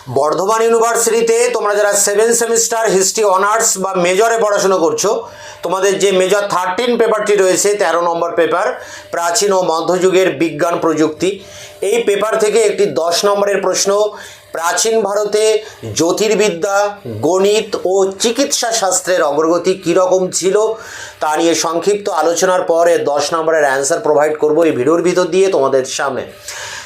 বর্ধমান ইউনিভার্সিটিতে তোমরা যারা 7 সেমিস্টার হিস্ট্রি অনার্স বা মেজরে পড়াশোনা করছো, তোমাদের যে মেজর 13 পেপারটি রয়েছে 13 নম্বর পেপার প্রাচীন ও মধ্যযুগের বিজ্ঞান প্রযুক্তি, এই পেপার থেকে একটি 10 নম্বরের প্রশ্ন প্রাচীন ভারতে জ্যোতির্বিদ্যা, গণিত ও চিকিৎসা শাস্ত্রের অগ্রগতি কীরকম ছিল তা নিয়ে সংক্ষিপ্ত আলোচনার পরে 10 নম্বরের অ্যান্সার প্রোভাইড করব এই ভিডিওর ভিতর দিয়ে তোমাদের সামনে।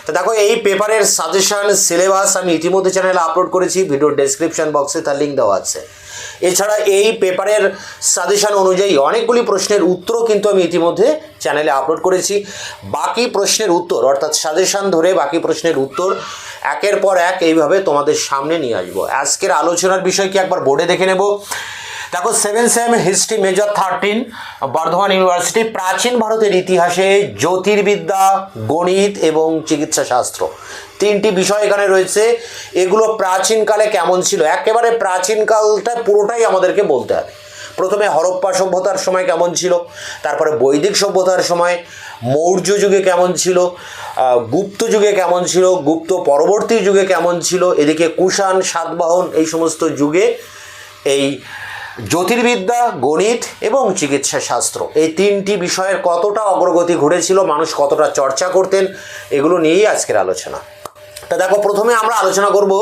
তো দেখো, এই পেপারের সাজেশন সিলেবাস আমি ইতিমধ্যে চ্যানেলে আপলোড করেছি, ভিডিওর ডেসক্রিপশন বক্সে তার লিঙ্ক দেওয়া আছে। এছাড়া এই পেপারের সাজেশন অনুযায়ী অনেকগুলি প্রশ্নের উত্তরও কিন্তু আমি ইতিমধ্যে চ্যানেলে আপলোড করেছি। বাকি প্রশ্নের উত্তর অর্থাৎ সাজেশন ধরে বাকি প্রশ্নের উত্তর একের পর এক এইভাবে তোমাদের সামনে নিয়ে আসবো। আজকের আলোচনার বিষয় কি একবার বোর্ডে দেখে নেব। দেখো, 7 same history major 13 Bardhaman university প্রাচীন ভারতের ইতিহাসে জ্যোতির্বিদ্যা, গণিত এবং চিকিৎসা শাস্ত্র, তিনটি বিষয় এখানে রয়েছে। এগুলো প্রাচীনকালে কেমন ছিল, একেবারে প্রাচীনকালটা পুরোটাই আমাদেরকে বলতে হবে। প্রথমে হরপ্পা সভ্যতার সময় কেমন ছিল, তারপরে বৈদিক সভ্যতার সময়, মৌর্য যুগে কেমন ছিল, গুপ্ত যুগে কেমন ছিল, গুপ্ত পরবর্তী যুগে কেমন ছিল, এদিকে কুষাণ, সাতবাহন, এই সমস্ত যুগে এই জ্যোতির্বিদ্যা, গণিত এবং চিকিৎসা শাস্ত্র, এই তিনটি বিষয়ের কতটা অগ্রগতি ঘটেছিল, মানুষ কতটা চর্চা করতেন, এগুলো নিয়েই আজকের আলোচনা। তা দেখো, প্রথমে আমরা আলোচনা করব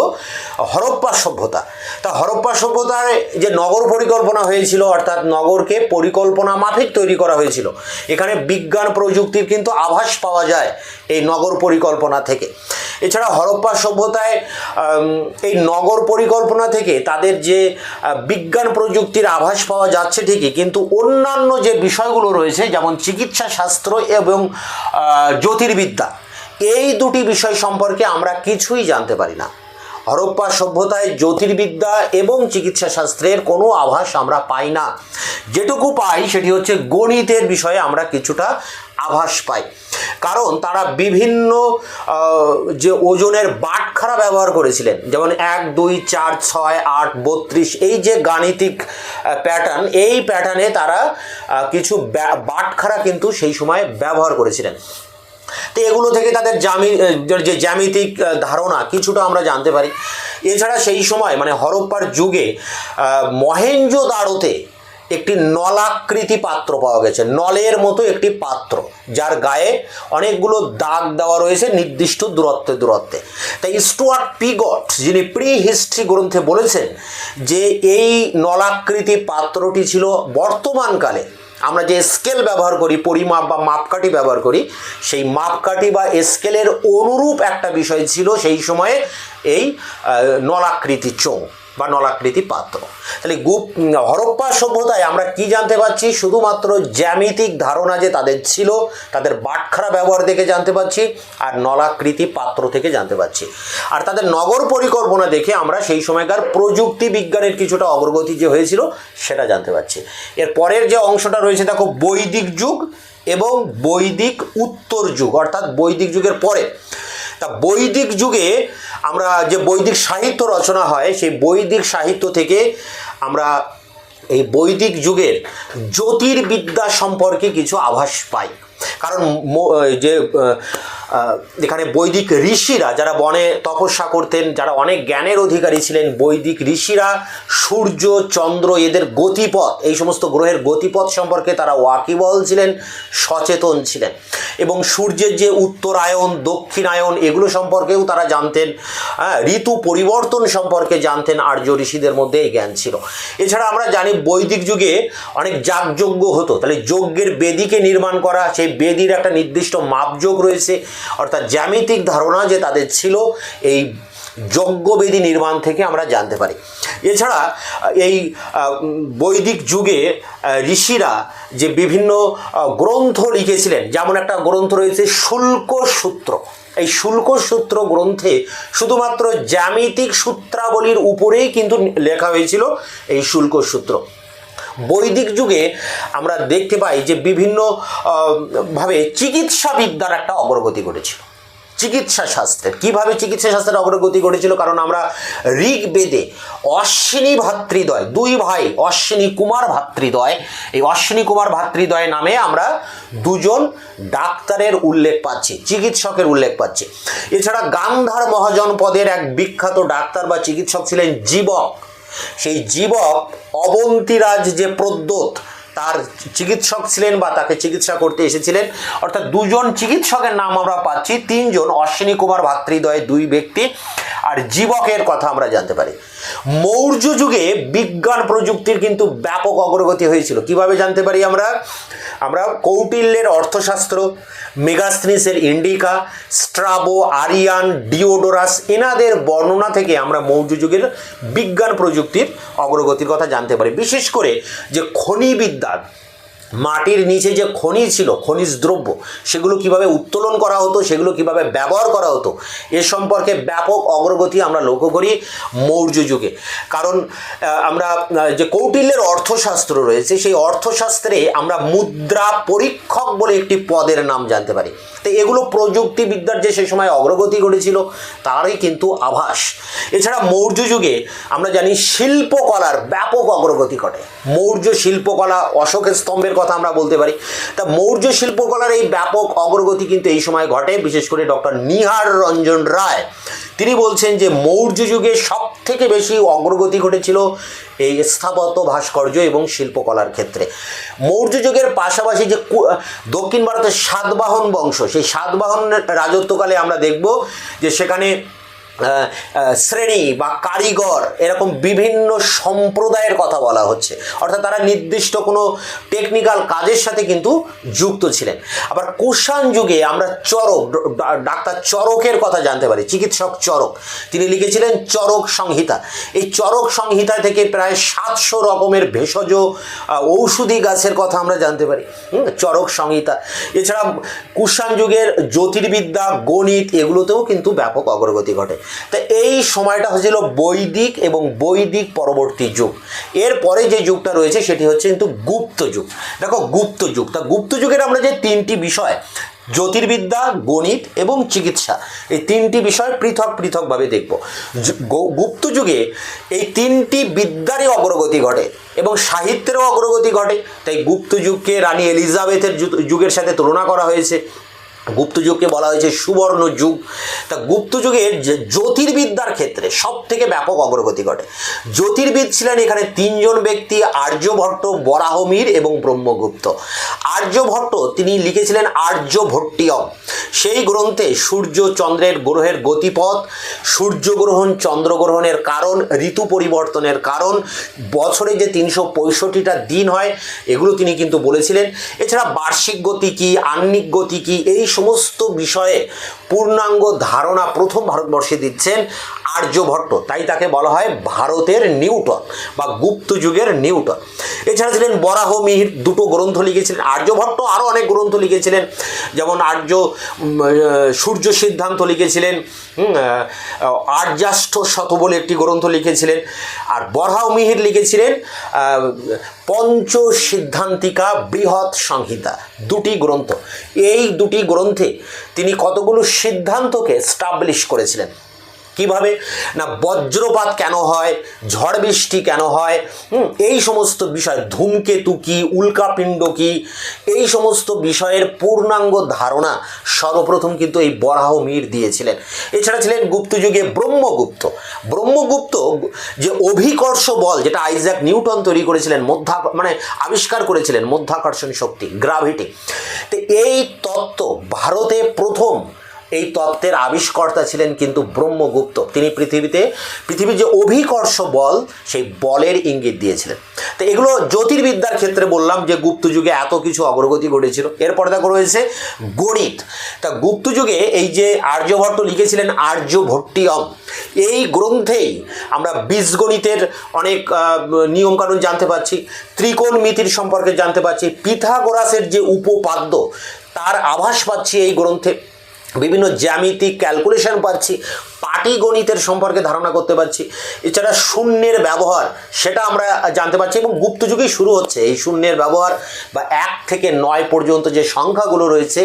হরপ্পা সভ্যতা। তা হরপ্পা সভ্যতায় যে নগর পরিকল্পনা হয়েছিল, অর্থাৎ নগরকে পরিকল্পনা মাফিক তৈরি করা হয়েছিল, এখানে বিজ্ঞান প্রযুক্তির কিন্তু আভাস পাওয়া যায় এই নগর পরিকল্পনা থেকে। এছাড়া হরপ্পা সভ্যতায় এই নগর পরিকল্পনা থেকে তাদের যে বিজ্ঞান প্রযুক্তির আভাস পাওয়া যাচ্ছে ঠিকই, কিন্তু অন্যান্য যে বিষয়গুলো রয়েছে যেমন চিকিৎসা শাস্ত্র এবং জ্যোতির্বিদ্যা, এই দুটি বিষয় সম্পর্কে আমরা কিছুই জানতে পারি না। হরপ্পা সভ্যতায় জ্যোতির্বিদ্যা এবং চিকিৎসা শাস্ত্রের কোনো আভাস আমরা পাই না। যেটুকু পাই সেটি হচ্ছে গণিতের বিষয়ে আমরা কিছুটা আভাস পাই, কারণ তারা বিভিন্ন যে ওজনের বাটখারা ব্যবহার করেছিলেন, যেমন 1, 2, 4, 6, 8, 32, এই যে গাণিতিক প্যাটার্ন, এই প্যাটার্নে তারা কিছু বাটখারা কিন্তু সেই সময় ব্যবহার করেছিলেন। তো এগুলো থেকে তাদের যে জ্যামিতিক ধারণা কিছুটা আমরা জানতে পারি। এছাড়া সেই সময় মানে হরপ্পার যুগে মহেঞ্জোদারোতে একটি নলাকৃতি পাত্র পাওয়া গেছে, নলের মতো একটি পাত্র যার গায়ে অনেকগুলো দাগ দেওয়া রয়েছে নির্দিষ্ট দূরত্বে। তাই স্টুয়ার্ট পিগট, যিনি প্রি হিস্ট্রি গ্রন্থে বলেছেন যে এই নলাকৃতি পাত্রটি ছিল বর্তমানকালে আমরা যে স্কেল ব্যবহার করি, পরিমাপ বা মাপকাঠি ব্যবহার করি, সেই মাপকাঠি বা স্কেলের অনুরূপ একটা বিষয় ছিল সেই সময়ে এই নলাকৃতি চোঙ বা নলাকৃতি পাত্র। তাহলে হরপ্পা সভ্যতায় আমরা কি জানতে পারছি, শুধুমাত্র জ্যামিতিক ধারণা যে তাদের ছিল, তাদের বাটখারা ব্যবহার থেকে জানতে পারছি, আর নলাকৃতি পাত্র থেকে জানতে পারছি। আর তাদের নগর পরিকল্পনা দেখে আমরা সেই সময়কার প্রযুক্তি বিজ্ঞানের কিছুটা অগ্রগতি যে হয়েছিল সেটা জানতে পারছি। এর পরের যে অংশটা রয়েছে দেখো, বৈদিক যুগ এবং বৈদিক উত্তর যুগ, অর্থাৎ বৈদিক যুগের পরে। তা বৈদিক যুগে আমরা যে বৈদিক সাহিত্য রচনা হয়, সেই বৈদিক সাহিত্য থেকে আমরা এই বৈদিক যুগের জ্যোতির্বিদ্যা সম্পর্কে কিছু আভাস পাই। কারণ যে এখানে বৈদিক ঋষিরা যারা বনে তপস্যা করতেন, যারা অনেক জ্ঞানের অধিকারী ছিলেন, বৈদিক ঋষিরা সূর্য, চন্দ্র, এদের গতিপথ, এই সমস্ত গ্রহের গতিপথ সম্পর্কে তারা ওয়াকিবহল ছিলেন, সচেতন ছিলেন, এবং সূর্যের যে উত্তরায়ণ, দক্ষিণায়ন, এগুলো সম্পর্কেও তারা জানতেন। ঋতু পরিবর্তন সম্পর্কে জানতেন, আর্য ঋষিদের মধ্যে এই জ্ঞান ছিল। এছাড়া আমরা জানি বৈদিক যুগে অনেক যাগযজ্ঞ হতো, তাহলে যজ্ঞের বেদিকে নির্মাণ করা, সেই বেদির একটা নির্দিষ্ট মাপযোগ রয়েছে, অর্থাৎ জ্যামিতিক ধারণা যে তাদের ছিল এই যজ্ঞবেদী নির্মাণ থেকে আমরা জানতে পারি। এছাড়া এই বৈদিক যুগে ঋষিরা যে বিভিন্ন গ্রন্থ লিখেছিলেন, যেমন একটা গ্রন্থ রয়েছে শুল্ক সূত্র। এই শুল্ক সূত্র গ্রন্থে শুধুমাত্র জ্যামিতিক সূত্রাবলীর উপরেই কিন্তু লেখা হয়েছিল এই শুল্ক সূত্র। বৈদিক যুগে আমরা দেখতে পাই যে বিভিন্ন ভাবে চিকিৎসা বিদ্যার একটা অগ্রগতি ঘটেছিল। চিকিৎসা শাস্ত্রের। কীভাবে চিকিৎসা শাস্ত্রের অগ্রগতি ঘটেছিল? কারণ আমরা ঋগ্বেদে অশ্বিনী ভাতৃদ্বয়, দুই ভাই অশ্বিনী কুমার ভাতৃদ্বয়, এই অশ্বিনী কুমার ভাতৃদ্বয় নামে আমরা দুজন ডাক্তারের উল্লেখ পাচ্ছি, চিকিৎসকের উল্লেখ পাচ্ছি। এছাড়া গান্ধার মহাজনপদের এক বিখ্যাত ডাক্তার বা চিকিৎসক ছিলেন জীবক। সেই জীবক অবন্তীরাজ যে প্রদ্যোৎ তার চিকিৎসক ছিলেন বা তাকে চিকিৎসা করতে এসেছিলেন। অর্থাৎ দুজন চিকিৎসকের নাম আমরা পাচ্ছি, তিনজন অশ্বিনী কুমার ভাতৃদ্বয় দুই ব্যক্তি, আর জীবকের কথা আমরা জানতে পারি। মৌর্য যুগে বিজ্ঞান প্রযুক্তির কিন্তু ব্যাপক অগ্রগতি হয়েছিল। কিভাবে জানতে পারি আমরা কৌটিল্যের অর্থশাস্ত্র, মেগাস্থনিসের ইন্ডিকা, স্ট্রাবো, আরিয়ান, ডিওডোরাস এনাদের বর্ণনা থেকে আমরা মৌর্য যুগের বিজ্ঞান প্রযুক্তির অগ্রগতির কথা জানতে পারি। বিশেষ করে যে খনিবিদ্যা, মাটির নিচে যে খনি ছিল, খনিজ দ্রব্য, সেগুলো কিভাবে উত্তোলন করা হতো, সেগুলো কিভাবে ব্যবহার করা হতো, এ সম্পর্কে ব্যাপক অগ্রগতি আমরা লক্ষ্য করি মৌর্য যুগে। কারণ আমরা যে কৌটিল্যের অর্থশাস্ত্র রয়েছে, সেই অর্থশাস্ত্রে আমরা মুদ্রা পরীক্ষক বলে একটি পদের নাম জানতে পারি। তো এগুলো প্রযুক্তিবিদ্যার যে সে সময় অগ্রগতি ঘটেছিল তারই কিন্তু আভাস। এছাড়া মৌর্য যুগে আমরা জানি শিল্পকলার ব্যাপক অগ্রগতি ঘটে। মৌর্য শিল্পকলা, অশোকের স্তম্ভের কথা আমরা বলতে পারি। তা মৌর্য শিল্পকলার এই ব্যাপক অগ্রগতি কিন্তু এই সময় ঘটে। বিশেষ করে ডক্টর নিহার রঞ্জন রায় তিনি বলছেন যে মৌর্য যুগে সব থেকে বেশি অগ্রগতি ঘটেছিল এই স্থাপত্য, ভাস্কর্য এবং শিল্পকলার ক্ষেত্রে। মৌর্য যুগের পাশাপাশি যে দক্ষিণ ভারতের সাতবাহন বংশ, সেই সাতবাহন রাজত্বকালে আমরা দেখব যে সেখানে শ্রেণী বা কারিগর এরকম বিভিন্ন সম্প্রদায়ের কথা বলা হচ্ছে। অর্থাৎ তারা নির্দিষ্ট কোনো টেকনিক্যাল কাজের সাথে কিন্তু যুক্ত ছিলেন। আবার কুষাণ যুগে আমরা চরক, ডাক্তার চরকের কথা জানতে পারি, চিকিৎসক চরক। তিনি লিখেছিলেন চরক সংহিতা। এই চরক সংহিতা থেকে প্রায় 700 রকমের ভেষজ ঔষধি গাছের কথা আমরা জানতে পারি, চরক সংহিতা। এছাড়া কুষাণ যুগের জ্যোতির্বিদ্যা, গণিত এগুলোতেও কিন্তু ব্যাপক অগ্রগতি ঘটে। তা এই সময়টা হচ্ছিল বৈদিক এবং বৈদিক পরবর্তী যুগ। এরপরে যে যুগটা রয়েছে সেটি হচ্ছে কিন্তু গুপ্ত যুগ। দেখো গুপ্ত যুগ, তা গুপ্ত যুগের আমরা যে তিনটি বিষয়, জ্যোতির্বিদ্যা, গণিত এবং চিকিৎসা, এই তিনটি বিষয় পৃথক পৃথকভাবে দেখব। গুপ্ত যুগে এই তিনটি বিদ্যারই অগ্রগতি ঘটে এবং সাহিত্যেরও অগ্রগতি ঘটে। তাই গুপ্ত যুগকে রানী এলিজাবেথের যুগের সাথে তুলনা করা হয়েছে। গুপ্ত যুগকে বলা হয়েছে সুবর্ণ যুগ। তা গুপ্ত যুগের জ্যোতির্বিদ্যার ক্ষেত্রে সব থেকে ব্যাপক অগ্রগতি ঘটে। জ্যোতির্বিদ ছিলেন এখানে তিনজন ব্যক্তি, আর্যভট্ট, বরাহমিহির এবং ব্রহ্মগুপ্ত। আর্যভট্ট তিনি লিখেছিলেন আর্যভট্টিয়ম। সেই গ্রন্থে সূর্য চন্দ্রের গ্রহের গতিপথ, সূর্যগ্রহণ, চন্দ্রগ্রহণের কারণ, ঋতু পরিবর্তনের কারণ, বছরে যে 365টা দিন হয় এগুলো তিনি কিন্তু বলেছিলেন। এছাড়া বার্ষিক গতি কী, আহ্নিক গতি কী, এই সমস্ত বিষয়ে পূর্ণাঙ্গ ধারণা প্রথম ভারতবর্ষে দিচ্ছেন আর্যভট্ট। তাই তাকে বলা হয় ভারতের নিউটন বা গুপ্ত যুগের নিউটন। এছাড়া ছিলেন বরাহমিহির, দুটো গ্রন্থ লিখেছিলেন। আর্যভট্ট আরও অনেক গ্রন্থ লিখেছিলেন, যেমন সূর্য সিদ্ধান্ত লিখেছিলেন, আর্যাষ্ট শত বলে একটি গ্রন্থ লিখেছিলেন। আর বরাহমিহির লিখেছিলেন পঞ্চ সিদ্ধান্তিকা বৃহৎ সংহিতা, দুটি গ্রন্থ। এই দুটি গ্রন্থে তিনি কতগুলো সিদ্ধান্তকে স্টাবলিশ করেছিলেন। কিভাবে না, বজ্রপাত কেন হয়, ঝড় বৃষ্টি কেন হয়, এই সমস্ত বিষয়, ধূমকেতু কি, উল্কাপিণ্ড কি, এই সমস্ত বিষয়ের পূর্ণাঙ্গ ধারণা সর্বপ্রথম কিন্তু এই বরাহমিহির দিয়েছিলেন। এছাড়া ছিলেন গুপ্ত যুগে ব্রহ্মগুপ্ত। ব্রহ্মগুপ্ত যে অভিকর্ষ বল, যেটা আইজ্যাক নিউটন তৈরি করেছিলেন, আবিষ্কার করেছিলেন, মধ্যাকর্ষণ শক্তি, গ্র্যাভিটি। তো এই তত্ত্ব ভারতে প্রথম, এই তত্ত্বের আবিষ্কর্তা ছিলেন কিন্তু ব্রহ্মগুপ্ত। তিনি পৃথিবীর যে অভিকর্ষ বল, সেই বলের ইঙ্গিত দিয়েছিলেন। তো এগুলো জ্যোতির্বিদ্যার ক্ষেত্রে বললাম যে গুপ্ত যুগে এত কিছু অগ্রগতি ঘটেছিল। এরপরে দেখো রয়েছে গণিত। তা গুপ্ত যুগে এই যে আর্যভট্ট লিখেছিলেন আর্যভট্টিয়ম, এই গ্রন্থেই আমরা বীজগণিতের অনেক নিয়মকানুন জানতে পারছি, ত্রিকোণমিতির সম্পর্কে জানতে পারছি, পিথাগোরাসের যে উপপাদ্য তার আভাস পাচ্ছি এই গ্রন্থে। বিভিন্ন জ্যামিতিক ক্যালকুলেশন পাচ্ছি, পাটিগণিতের সম্পর্কে ধারণা করতে পারছি। এছাড়া শূন্যের ব্যবহার সেটা আমরা জানতে পারছি, এবং গুপ্ত যুগেই শুরু হচ্ছে এই শূন্যের ব্যবহার, বা 1 থেকে 9 পর্যন্ত যে সংখ্যাগুলো রয়েছে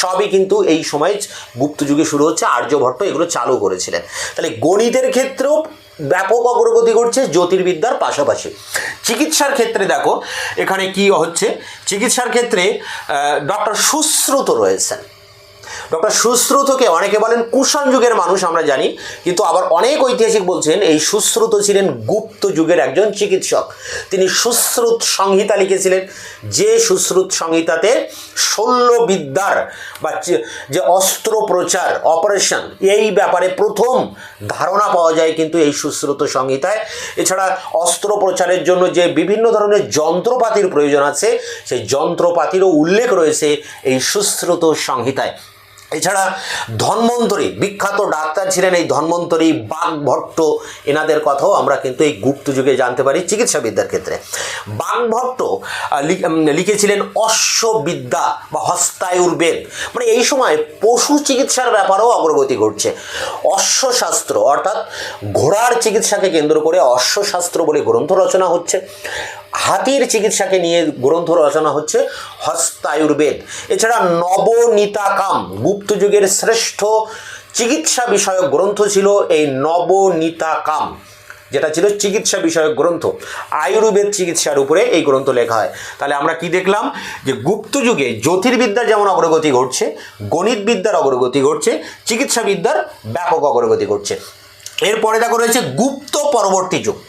সবই কিন্তু এই সময় গুপ্ত যুগে শুরু হচ্ছে। আর্যভট্ট এগুলো চালু করেছিলেন। তাহলে গণিতের ক্ষেত্রেও ব্যাপক অগ্রগতি ঘটছে জ্যোতির্বিদ্যার পাশাপাশি। চিকিৎসার ক্ষেত্রে দেখো এখানে কি হচ্ছে, চিকিৎসার ক্ষেত্রে ডক্টর সুশ্রুত রয়েছেন। ডক্টর সুশ্রুতকে অনেকে বলেন কুষাণ যুগের মানুষ আমরা জানি, কিন্তু আবার অনেক ঐতিহাসিক বলছেন এই সুশ্রুত ছিলেন গুপ্ত যুগের একজন চিকিৎসক। তিনি সুশ্রুত সংহিতা লিখেছিলেন, যে সুশ্রুত সংহিতাতে শল্যবিদ্যার বা যে অস্ত্রোপচার অপারেশন এই ব্যাপারে প্রথম ধারণা পাওয়া যায় কিন্তু এই সুশ্রুত সংহিতায়। এছাড়া অস্ত্রোপচারের জন্য যে বিভিন্ন ধরনের যন্ত্রপাতির প্রয়োজন আছে সেই যন্ত্রপাতিরও উল্লেখ রয়েছে এই সুশ্রুত সংহিতায়। এছাড়া ধন্বন্তরী, বিখ্যাত ডাক্তার ছিলেন এই ধন্বন্তরী, বাগভট্ট, এনাদের কথাও আমরা কিন্তু এই গুপ্ত যুগে জানতে পারি চিকিৎসাবিদ্যার ক্ষেত্রে। বাগভট্ট লিখেছিলেন অশ্ববিদ্যা বা হস্তায়ুর্বেদ, মানে এই সময় পশু চিকিৎসার ব্যাপারেও অগ্রগতি ঘটছে। অশ্বশাস্ত্র অর্থাৎ ঘোড়ার চিকিৎসাকে কেন্দ্র করে অশ্বশাস্ত্র বলে গ্রন্থ রচনা হচ্ছে। হাতির চিকিৎসাকে নিয়ে গ্রন্থ রচনা হচ্ছে হস্তায়ুর্বেদ। এছাড়া নবনীতাকাম, গুপ্ত যুগের শ্রেষ্ঠ চিকিৎসা বিষয়ক গ্রন্থ ছিল এই নবনীতাকাম, যেটা ছিল চিকিৎসা বিষয়ক গ্রন্থ। আয়ুর্বেদ চিকিৎসার উপরে এই গ্রন্থ লেখা হয়। তাহলে আমরা কি দেখলাম যে গুপ্ত যুগে জ্যোতির্বিদ্যার যেমন অগ্রগতি ঘটছে, গণিতবিদ্যার অগ্রগতি ঘটছে, চিকিৎসাবিদ্যার ব্যাপক অগ্রগতি ঘটছে। এরপরে দেখো রয়েছে গুপ্ত পরবর্তী যুগ।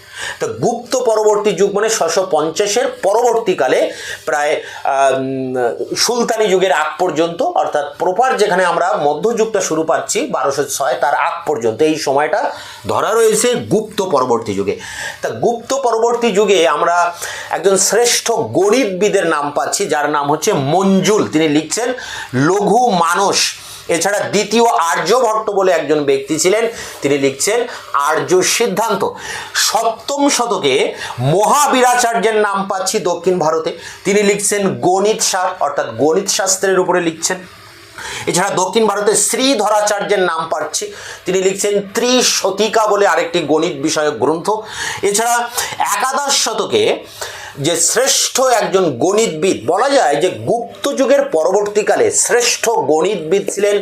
তো গুপ্ত পরবর্তী যুগ মানে 650-এর পরবর্তীকালে প্রায় সুলতানি যুগের আগ পর্যন্ত, অর্থাৎ প্রপার যেখানে আমরা মধ্যযুগটা শুরু পাচ্ছি 1206 তার আগ পর্যন্ত এই সময়টা ধরা রয়েছে গুপ্ত পরবর্তী যুগে। তা গুপ্ত পরবর্তী যুগে আমরা একজন শ্রেষ্ঠ গণিতবিদের নাম পাচ্ছি, যার নাম হচ্ছে মঞ্জুল। তিনি লিখছেন লঘু মানস। এছাড়া দ্বিতীয় আর্যভট্ট বলে একজন ব্যক্তি ছিলেন, তিনি লিখছেন আর্য সিদ্ধান্ত। 7ম শতকে মহাবীরাচার্যের নাম পাচ্ছি দক্ষিণ ভারতে, তিনি লিখছেন গণিত সার, অর্থাৎ গণিত শাস্ত্রের উপরে লিখছেন। এছাড়া দক্ষিণ ভারতে শ্রীধরাচার্যের নাম পাচ্ছি, তিনি লিখছেন ত্রিশতিকা বলে আরেকটি গণিত বিষয়ক গ্রন্থ। এছাড়া 11শ শতকে যে শ্রেষ্ঠ একজন গণিতবিদ, বলা যায় যে গুপ্ত যুগের পরবর্তীকালে শ্রেষ্ঠ গণিতবিদ ছিলেন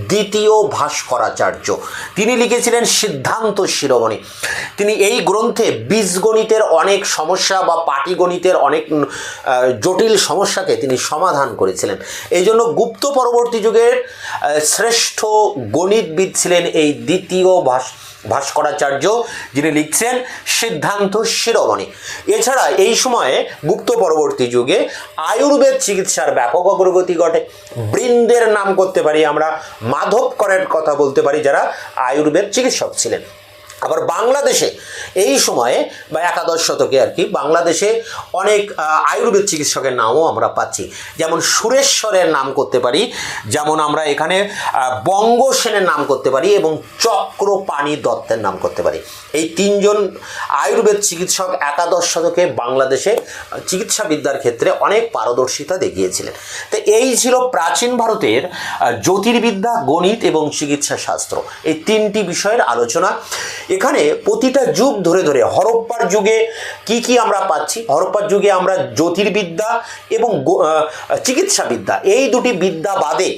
দ্বিতীয় ভাস্করাচার্য। তিনি লিখেছিলেন সিদ্ধান্ত শিরোমণি। তিনি এই গ্রন্থে বীজগণিতের অনেক সমস্যা বা পাটিগণিতের অনেক জটিল সমস্যাকে তিনি সমাধান করেছিলেন। এই জন্য গুপ্ত পরবর্তী যুগের শ্রেষ্ঠ গণিতবিদ ছিলেন এই দ্বিতীয় ভাস্করাচার্য, যিনি লিখছেন সিদ্ধান্ত শিরোমণি। এছাড়া এই সময়ে গুপ্ত পরবর্তী যুগে আয়ুর্বেদ চিকিৎসার ব্যাপক অগ্রগতি ঘটে। বৃন্দের নাম করতে পারি আমরা, মাধবকরের কথা বলতে পারি, যারা আয়ুর্বেদ চিকিৎসক ছিলেন। আবার বাংলাদেশে এই সময়ে বা 11শ শতকে আর কি বাংলাদেশে অনেক আয়ুর্বেদ চিকিৎসকের নামও আমরা পাচ্ছি, যেমন সুরেশ্বরের নাম করতে পারি, যেমন আমরা এখানে বঙ্গসেনের নাম করতে পারি, এবং চক্রপাণি দত্তের নাম করতে পারি। এই 3জন আয়ুর্বেদ চিকিৎসক 11শ শতকে বাংলাদেশে চিকিৎসাবিদ্যার ক্ষেত্রে অনেক পারদর্শিতা দেখিয়েছিলেন। তো এই ছিল প্রাচীন ভারতের জ্যোতির্বিদ্যা, গণিত এবং চিকিৎসা শাস্ত্র, এই 3টি বিষয়ের আলোচনা। এখানে প্রতিটা যুগ ধরে ধরে হরপ্পার যুগে কি কি আমরা পাচ্ছি, হরপ্পার যুগে আমরা জ্যোতির্বিদ্যা এবং চিকিৎসাবিদ্যা এই দুটি বিদ্যা বাদে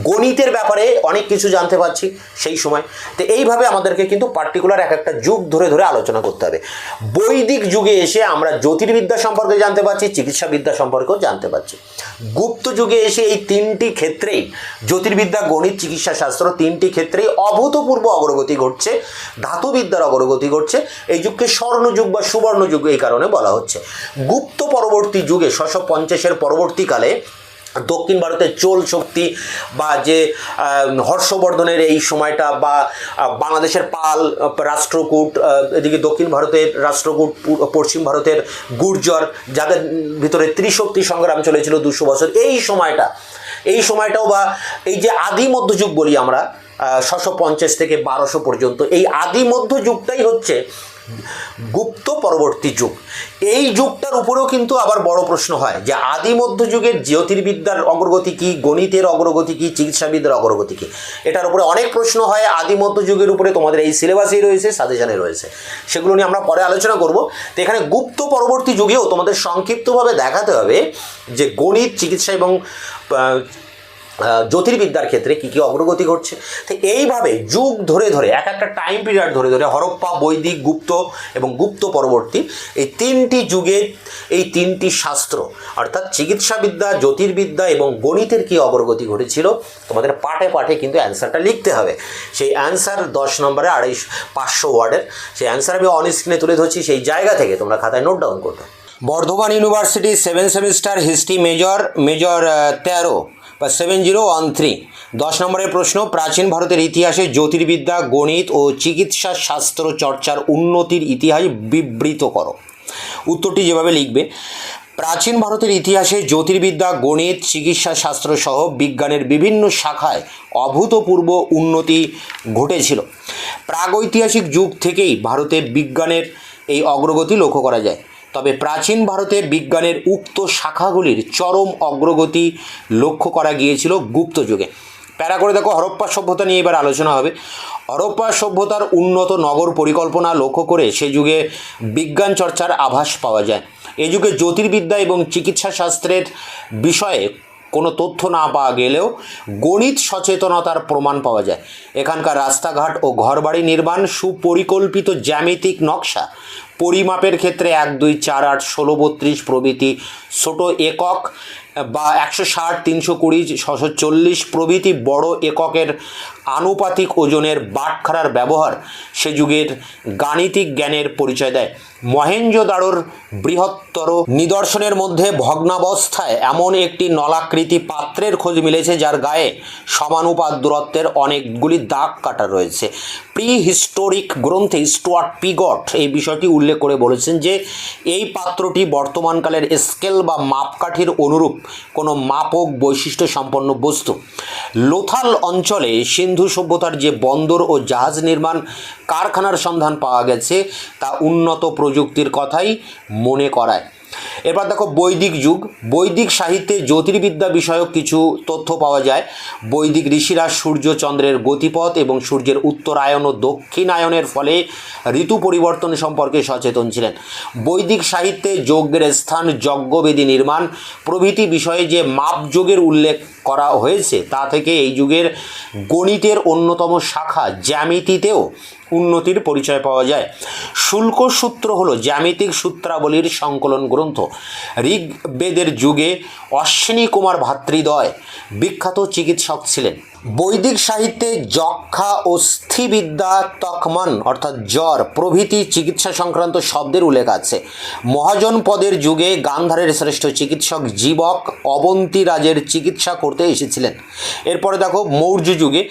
গণিতের ব্যাপারে অনেক কিছু জানতে পারছি সেই সময়। তো এইভাবে আমাদেরকে কিন্তু পার্টিকুলার এক একটা যুগ ধরে ধরে আলোচনা করতে হবে। বৈদিক যুগে এসে আমরা জ্যোতির্বিদ্যা সম্পর্কে জানতে পারছি, চিকিৎসাবিদ্যা সম্পর্কেও জানতে পারছি। গুপ্ত যুগে এসে এই 3টি ক্ষেত্রেই জ্যোতির্বিদ্যা, গণিত, চিকিৎসা শাস্ত্র 3টি ক্ষেত্রেই অভূতপূর্ব অগ্রগতি ঘটছে, ধাতুবিদ্যার অগ্রগতি ঘটছে। এই যুগকে স্বর্ণযুগ বা সুবর্ণ যুগ এই কারণে বলা হচ্ছে। গুপ্ত পরবর্তী যুগে 650-এর পরবর্তীকালে দক্ষিণ ভারতের চোল শক্তি বা যে হর্ষবর্ধনের এই সময়টা, বা বাংলাদেশের পাল রাষ্ট্রকূট, এদিকে দক্ষিণ ভারতের রাষ্ট্রকূট, পশ্চিম ভারতের গুর্জর, যাদের ভিতরে ত্রিশক্তি সংগ্রাম চলেছিল 200 বছর, এই সময়টাও বা এই যে আদি মধ্যযুগ বলি আমরা 650 থেকে 1200 পর্যন্ত, এই আদি মধ্যযুগটাই হচ্ছে গুপ্ত পরবর্তী যুগ। এই যুগটার উপরেও কিন্তু আবার বড় প্রশ্ন হয় যে আদি মধ্যযুগের জ্যোতির্বিদ্যার অগ্রগতি কী, গণিতের অগ্রগতি কী, চিকিৎসাবিদ্যার অগ্রগতি কী, এটার উপরে অনেক প্রশ্ন হয়। আদি মধ্যযুগের উপরে তোমাদের এই সিলেবাসেই রয়েছে, সাজেশনে রয়েছে, সেগুলো নিয়ে আমরা পরে আলোচনা করব। তো এখানে গুপ্ত পরবর্তী যুগেও তোমাদের সংক্ষিপ্তভাবে দেখাতে হবে যে গণিত, চিকিৎসা এবং জ্যোতির্বিদ্যার ক্ষেত্রে কী কী অগ্রগতি ঘটছে। তো এইভাবে যুগ ধরে ধরে এক একটা টাইম পিরিয়ড ধরে ধরে হরপ্পা, বৈদিক, গুপ্ত এবং গুপ্ত পরবর্তী এই তিনটি যুগের এই তিনটি শাস্ত্র অর্থাৎ চিকিৎসাবিদ্যা, জ্যোতির্বিদ্যা এবং গণিতের কী অগ্রগতি ঘটেছিল তোমাদের পাঠে পাঠে কিন্তু অ্যান্সারটা লিখতে হবে। সেই অ্যান্সার 10 নম্বরে 500 ওয়ার্ডের সেই অ্যান্সার আমি অন স্ক্রিনে তুলে ধরছি, সেই জায়গা থেকে তোমরা খাতায় নোট ডাউন করবে। Bardhaman university 7 semester history major 13 বা 7013 10 নম্বরের প্রশ্ন, প্রাচীন ভারতের ইতিহাসে জ্যোতির্বিদ্যা, গণিত ও চিকিৎসা শাস্ত্র চর্চার উন্নতির ইতিহাস বিবৃত করো। উত্তরটি যেভাবে লিখবে, প্রাচীন ভারতের ইতিহাসে জ্যোতির্বিদ্যা, গণিত, চিকিৎসা শাস্ত্র সহ বিজ্ঞানের বিভিন্ন শাখায় অভূতপূর্ব উন্নতি ঘটেছিল। প্রাগৈতিহাসিক যুগ থেকেই ভারতে বিজ্ঞানের এই অগ্রগতি লক্ষ্য করা যায়। তবে প্রাচীন ভারতে বিজ্ঞানের উক্ত শাখাগুলির চরম অগ্রগতি লক্ষ্য করা গিয়েছিল গুপ্ত যুগে। প্যারা করে দেখো, হরপ্পা সভ্যতা নিয়ে এবার আলোচনা হবে। হরপ্পা সভ্যতার উন্নত নগর পরিকল্পনা লক্ষ্য করে সে যুগে বিজ্ঞান চর্চার আভাস পাওয়া যায়। এ যুগে জ্যোতির্বিদ্যা এবং চিকিৎসা শাস্ত্রের বিষয়ে কোনো তথ্য না পাওয়া গেলেও গণিত সচেতনতার প্রমাণ পাওয়া যায়। এখানকার রাস্তাঘাট ও ঘরবাড়ি নির্মাণ, সুপরিকল্পিত জ্যামিতিক নকশা, পরিমাপের ক্ষেত্রে 1, 2, 4, 8, 16, 32 প্রভৃতি ছোট একক বা 160, 320, 640 প্রভৃতি বড় এককের আনুপাতিক ওজনের বাটখারার ব্যবহার সে যুগের গাণিতিক জ্ঞানের পরিচয় দেয়। মহেঞ্জোদারোর বৃহত্তর নিদর্শনের মধ্যে ভগ্নাবস্থায় এমন একটি নলাকৃতি পাত্রের খোঁজ মিলেছে যার গায়ে সমানুপাত দূরত্বের অনেকগুলি দাগ কাটা রয়েছে। প্রি হিস্টোরিক গ্রন্থে স্টুয়ার্ট পিগট এই বিষয়টি উল্লেখ করে বলেছেন যে এই পাত্রটি বর্তমানকালের স্কেল বা মাপকাঠির অনুরূপ কোনো মাপক বৈশিষ্ট্য সম্পন্ন বস্তু। লোথাল অঞ্চলে সিন্ধু সভ্যতার যে বন্দর ও জাহাজ নির্মাণ কারখানার সন্ধান পাওয়া গেছে তা উন্নত প্রযুক্তির কথাই মনে করায়। এবার দেখো বৈদিক যুগ। বৈদিক সাহিত্যে জ্যোতির্বিদ্যা বিষয়ক কিছু তথ্য পাওয়া যায়। বৈদিক ঋষিরা সূর্য চন্দ্রের গতিপথ এবং সূর্যের উত্তরায়ণ ও দক্ষিণায়নের ফলে ঋতু পরিবর্তন সম্পর্কে সচেতন ছিলেন। বৈদিক সাহিত্যে যজ্ঞের স্থান, যজ্ঞবেদী নির্মাণ প্রভৃতি বিষয়ে যে মাপযোগের উল্লেখ করা হয়েছে তা থেকে এই যুগের গণিতের অন্যতম শাখা জ্যামিতিতেও উন্নতির পরিচয় পাওয়া যায়। শুল্ক সূত্র হলো জ্যামিতিক সূত্রাবলীর সংকলন গ্রন্থ। ঋগ্বেদের যুগে অশ্বিনী কুমার ভাতৃদ্বয় বিখ্যাত চিকিৎসক ছিলেন। বৈদিক সাহিত্যে যক্ষা ও স্থিবিদ্যা, তকমন অর্থাৎ জ্বর প্রভৃতি চিকিৎসা সংক্রান্ত শব্দের উল্লেখ আছে। মহাজনপদের যুগে গান্ধারের শ্রেষ্ঠ চিকিৎসক জীবক অবন্তী রাজের চিকিৎসা করতে এসেছিলেন। এরপরে দেখো মৌর্য যুগে।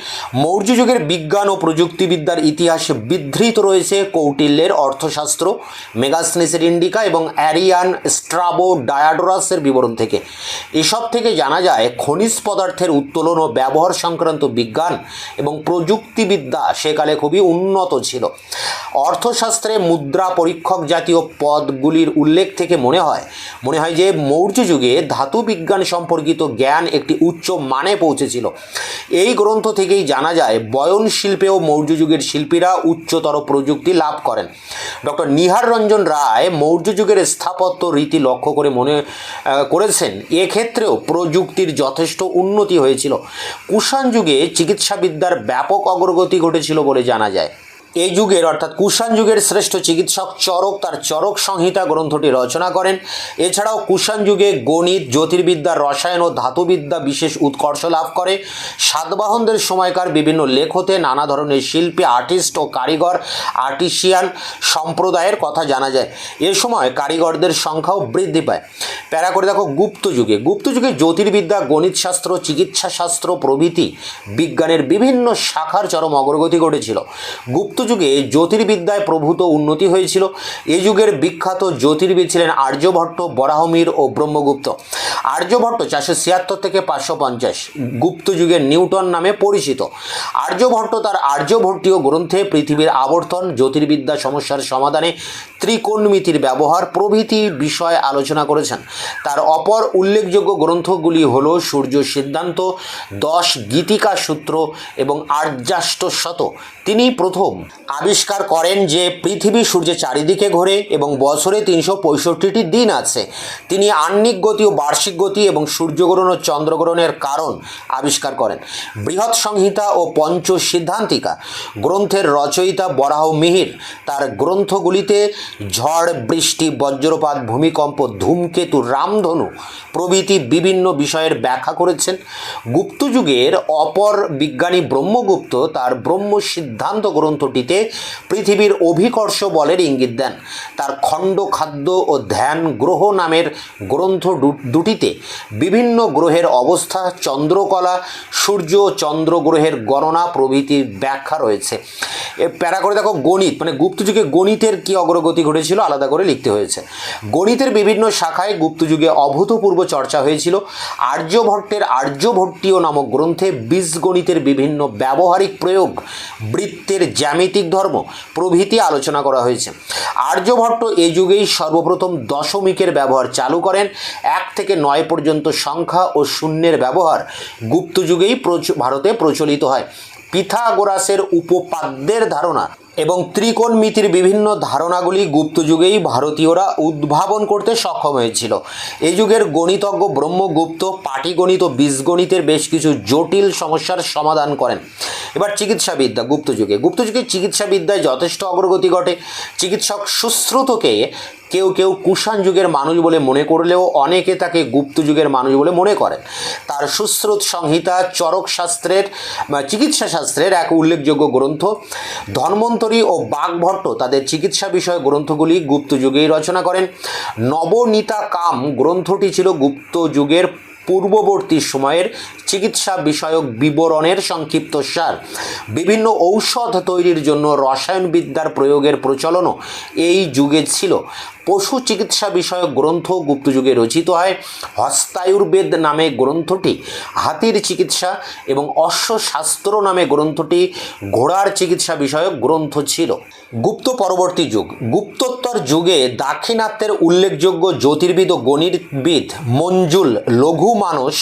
মৌর্য যুগের বিজ্ঞান ও প্রযুক্তিবিদ্যার ইতিহাসে বিধৃত রয়েছে কৌটিল্যের অর্থশাস্ত্র, মেগাসনিসের ইন্ডিকা এবং অ্যারিয়ান স্ট্রাবো ডায়াডোরাসের বিবরণ থেকে। এসব থেকে জানা যায় খনিজ পদার্থের উত্তোলন ও ব্যবহার সংক্রান্ত বিজ্ঞান এবং প্রযুক্তিবিদ্যা সেকালে খুবই উন্নত ছিল। অর্থশাস্ত্রে মুদ্রা পরীক্ষক জাতীয় পদগুলির উল্লেখ থেকে মনে হয় যে মৌর্য যুগে ধাতু বিজ্ঞান সম্পর্কিত জ্ঞান একটি উচ্চ মানে পৌঁছেছিল। এই গ্রন্থ থেকেই জানা যায় বয়ন শিল্পেও মৌর্য যুগের শিল্পীরা উচ্চতর প্রযুক্তি লাভ করেন। ডক্টর নিহার রঞ্জন রায় মৌর্য যুগের স্থাপত্য রীতি লক্ষ্য করে মনে করেছেন এক্ষেত্রেও প্রযুক্তির যথেষ্ট উন্নতি হয়েছিল। কুষাণ যুগে চিকিৎসাবিদ্যার ব্যাপক অগ্রগতি ঘটেছিল বলে জানা যায়। এই যুগের অর্থাৎ কুষাণ যুগের শ্রেষ্ঠ চিকিৎসক চরক তার চরক সংহিতা গ্রন্থটি রচনা করেন। এছাড়াও কুষাণ যুগে গণিত, জ্যোতির্বিদ্যা, রসায়ন ও ধাতুবিদ্যা বিশেষ উৎকর্ষ লাভ করে। সাতবাহনদের সময়কার বিভিন্ন লেখতে নানা ধরনের শিল্পী, আর্টিস্ট ও কারিগর, আর্টিসিয়ান সম্প্রদায়ের কথা জানা যায়। এ সময় কারিগরদের সংখ্যাও বৃদ্ধি পায়। প্যারা করে দেখো গুপ্ত যুগে। গুপ্ত যুগে জ্যোতির্বিদ্যা, গণিতশাস্ত্র, চিকিৎসা শাস্ত্র প্রভৃতি বিজ্ঞানের বিভিন্ন শাখার চরম অগ্রগতি ঘটেছিল। গুপ্ত যুগে জ্যোতির্বিদ্যায় প্রভূত উন্নতি হয়েছিল। এই যুগের বিখ্যাত জ্যোতির্বিদ ছিলেন আর্যভট্ট, বরাহমিহির ও ব্রহ্মগুপ্ত। আর্যভট্ট 476 থেকে 550, গুপ্ত যুগের নিউটন নামে পরিচিত। আর্যভট্ট তার আর্যভট্টীয় গ্রন্থে পৃথিবীর আবর্তন, জ্যোতির্বিদ্যা সমস্যার সমাধানে ত্রিকোণমিতির ব্যবহার প্রভৃতি বিষয় আলোচনা করেছেন। তার অপর উল্লেখযোগ্য গ্রন্থগুলি হল সূর্য সিদ্ধান্ত, 10 গীতিকা সূত্র এবং আর্যাষ্টশত। তিনি প্রথম আবিষ্কার করেন যে পৃথিবী সূর্যের চারিদিকে ঘোরে এবং বছরে 365টি দিন আছে। তিনি আহ্নিক গতি ও বার্ষিক গতি এবং সূর্যগ্রহণ ও চন্দ্রগ্রহণের কারণ আবিষ্কার করেন। বৃহৎ সংহিতা ও পঞ্চ সিদ্ধান্তিকা গ্রন্থের রচয়িতা বরাহমিহির তার গ্রন্থগুলিতে ঝড়, বৃষ্টি, বজ্রপাত, ভূমিকম্প, ধূমকেতু, রামধনু প্রভৃতি বিভিন্ন বিষয়ের ব্যাখ্যা করেছেন। গুপ্ত যুগের অপর বিজ্ঞানী ব্রহ্মগুপ্ত তার ব্রহ্ম সিদ্ধান্ত গ্রন্থটিতে পৃথিবীর অভিকর্ষ বলের ইঙ্গিত দেন। তার খণ্ড খাদ্য ও ধ্যান গ্রহ নামের গ্রন্থ দুটিতে বিভিন্ন গ্রহের অবস্থা, চন্দ্রকলা, সূর্য ও চন্দ্র গ্রহের গণনা প্রভৃতির ব্যাখ্যা রয়েছে। প্যারা করে দেখো গণিত, মানে গুপ্ত যুগে গণিতের কি অগ্রগতি ঘটেছিল আলাদা করে লিখতে হয়েছে। গণিতের বিভিন্ন শাখায় গুপ্ত যুগে অভূতপূর্ব চর্চা হয়েছিল। আর্যভট্টের আর্যভট্টীয় নামক গ্রন্থে বীজগণিতের বিভিন্ন ব্যবহারিক প্রয়োগ, বৃত্তের জ্যামিতিক ধর্ম প্রভৃতি আলোচনা করা হয়েছে। আর্যভট্ট এই যুগেই সর্বপ্রথম দশমিকের ব্যবহার চালু করেন। 1 থেকে 9 পর্যন্ত সংখ্যা ও শূন্যের ব্যবহার গুপ্ত যুগেই ভারতে প্রচলিত হয়। পিথাগোরাসের উপপাদ্যের ধারণা এবং ত্রিকোণমিতির বিভিন্ন ধারণাগুলি গুপ্ত যুগেই ভারতীয়রা উদ্ভাবন করতে সক্ষম হয়েছিল। এই যুগের গণিতজ্ঞ ব্রহ্মগুপ্ত পাটিগণিত ও বীজগণিতের বেশ কিছু জটিল সমস্যার সমাধান করেন। এবার চিকিৎসাবিদ্যা। গুপ্ত যুগে চিকিৎসাবিদ্যায় যথেষ্ট অগ্রগতি ঘটে। চিকিৎসক সুশ্রুতকে কেউ কেউ কুষাণ যুগের মানুষ বলে মনে করলেও অনেকে তাকে গুপ্ত যুগের মানুষ বলে মনে করেন। তার সুশ্রুত সংহিতা চরক শাস্ত্রের চিকিৎসা শাস্ত্রের এক উল্লেখযোগ্য গ্রন্থ। ধন্বন্তরী ও বাগভট্ট তাদের চিকিৎসা বিষয় গ্রন্থগুলি গুপ্ত যুগেই রচনা করেন। নবনীতা কাম গ্রন্থটি ছিল গুপ্ত যুগের পূর্ববর্তী সময়ের চিকিৎসা বিষয়ক বিবরণের সংক্ষিপ্ত সার। বিভিন্ন ঔষধ তৈরির জন্য রসায়নবিদ্যার প্রয়োগের প্রচলনও এই যুগে ছিল। পশু চিকিৎসা বিষয়ক গ্রন্থ গুপ্ত যুগে রচিত হয়। হস্তায়ুর্বেদ নামে গ্রন্থটি হাতির চিকিৎসা এবং অশ্বশাস্ত্র নামে গ্রন্থটি ঘোড়ার চিকিৎসা বিষয়ক গ্রন্থ ছিল। গুপ্ত পরবর্তী যুগ। গুপ্তোত্তর যুগে দাক্ষিণাত্যের উল্লেখযোগ্য জ্যোতির্বিদ ও গণিতবিদ মঞ্জুল, লঘু মানস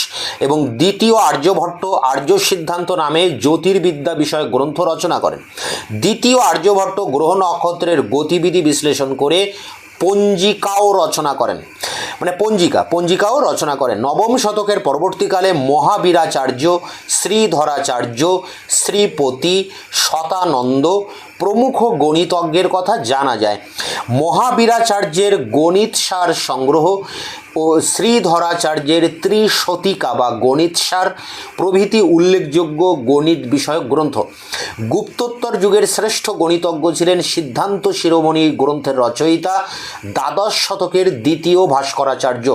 এবং দ্বিতীয় আর্যভট্ট আর্য সিদ্ধান্ত নামে জ্যোতির্বিদ্যা বিষয়ক গ্রন্থ রচনা করেন। দ্বিতীয় আর্যভট্ট গ্রহ নক্ষত্রের গতিবিধি বিশ্লেষণ করে পঞ্জিকাও রচনা করেন। পঞ্জিকাও রচনা করেন। নবম শতকের পরবর্তীকালে মহাবীরাচার্য, শ্রীধরাচার্য, শ্রীপতি, শতানন্দ প্রমুখ গণিতজ্ঞের কথা জানা যায়। মহাবীরাচার্যের গণিতসার সংগ্রহ ও শ্রীধরাচার্যের ত্রিশতিকা বা গণিতসার প্রভৃতি উল্লেখযোগ্য গণিত বিষয়ক গ্রন্থ। গুপ্তোত্তর যুগের শ্রেষ্ঠ গণিতজ্ঞ ছিলেন সিদ্ধান্ত শিরোমণি গ্রন্থের রচয়িতা দ্বাদশ শতকের দ্বিতীয় ভাস্করাচার্য।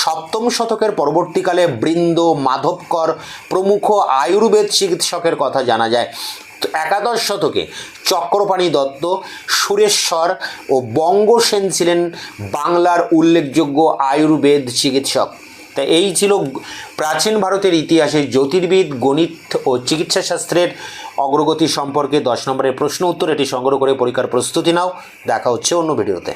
সপ্তম শতকের পরবর্তীকালে বৃন্দ, মাধবকর প্রমুখ আয়ুর্বেদ চিকিৎসকের কথা জানা যায়। একাদশ শতকে চক্রপাণি দত্ত, সুরেশ্বর ও বঙ্গসেন ছিলেন বাংলার উল্লেখযোগ্য আয়ুর্বেদ চিকিৎসক। তাই এই ছিল প্রাচীন ভারতের ইতিহাসে জ্যোতির্বিদ, গণিত ও চিকিৎসা শাস্ত্রের অগ্রগতি সম্পর্কে 10 নম্বরের প্রশ্ন উত্তর। এটি সংগ্রহ করে পরীক্ষার প্রস্তুতি নাও। দেখা হচ্ছে অন্য ভিডিওতে।